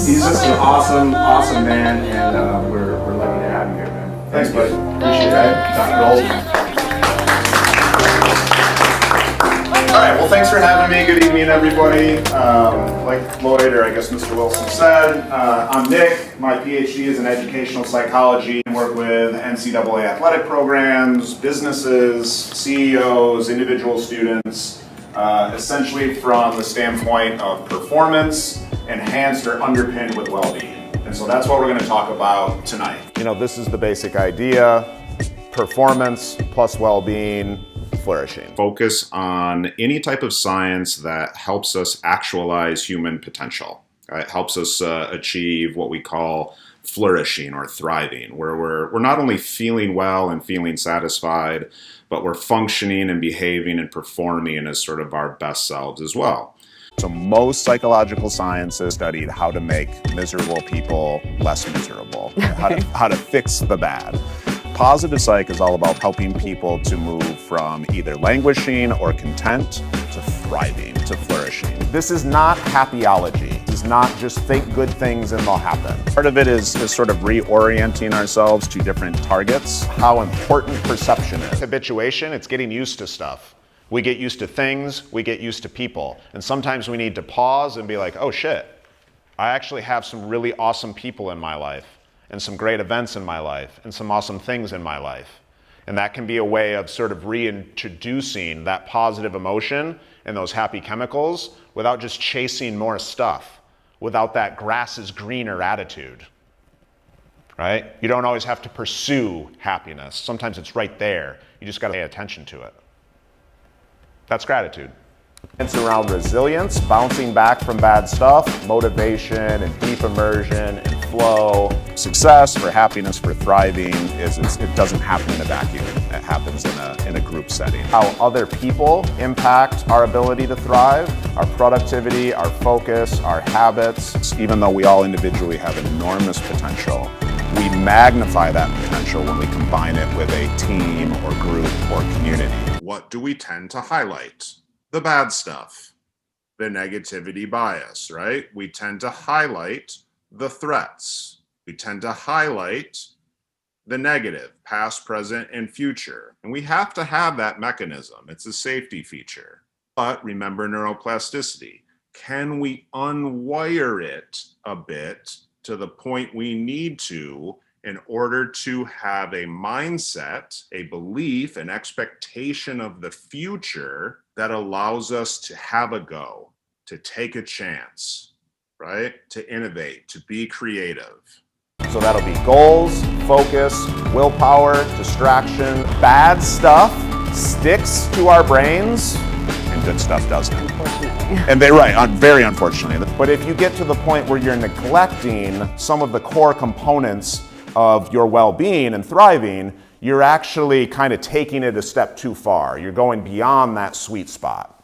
He's just an awesome, awesome man, and we're lucky to have you here, man. Thanks, buddy. Appreciate it. Dr. Gold. All right, well, thanks for having me. Good evening, everybody. Like Lloyd, or I guess Mr. Wilson said, I'm Nick. My PhD is in educational psychology. I work with NCAA athletic programs, businesses, CEOs, individual students, essentially from the standpoint of performance, enhanced or underpinned with well-being. And so that's what we're going to talk about tonight. You know, this is the basic idea: performance plus well-being, flourishing. Focus on any type of science that helps us actualize human potential. It helps us achieve what we call flourishing or thriving, where we're not only feeling well and feeling satisfied, but we're functioning and behaving and performing as sort of our best selves as well. So most psychological sciences studied how to make miserable people less miserable, how to fix the bad. Positive psych is all about helping people to move from either languishing or content to thriving, to flourishing. This is not happyology. It's not just think good things and they'll happen. Part of it is sort of reorienting ourselves to different targets. How important perception is. Habituation, it's getting used to stuff. We get used to things, we get used to people. And sometimes we need to pause and be like, oh shit, I actually have some really awesome people in my life, and some great events in my life, and some awesome things in my life. And that can be a way of sort of reintroducing that positive emotion and those happy chemicals without just chasing more stuff, without that grass is greener attitude, right? You don't always have to pursue happiness. Sometimes it's right there. You just gotta pay attention to it. That's gratitude. It's around resilience, bouncing back from bad stuff, motivation and deep immersion and flow. Success for happiness, for thriving, it doesn't happen in a vacuum. It happens in a group setting. How other people impact our ability to thrive, our productivity, our focus, our habits. Even though we all individually have enormous potential, we magnify that potential when we combine it with a team or group or community. What do we tend to highlight? The bad stuff, the negativity bias, right? We tend to highlight the threats. We tend to highlight the negative, past, present, and future. And we have to have that mechanism. It's a safety feature. But remember neuroplasticity. Can we unwire it a bit to the point we need to in order to have a mindset, a belief, an expectation of the future that allows us to have a go, to take a chance, right? To innovate, to be creative. So that'll be goals, focus, willpower, distraction. Bad stuff sticks to our brains and good stuff doesn't. Unfortunately. And very unfortunately. But if you get to the point where you're neglecting some of the core components of your well-being and thriving, you're actually kind of taking it a step too far. You're going beyond that sweet spot.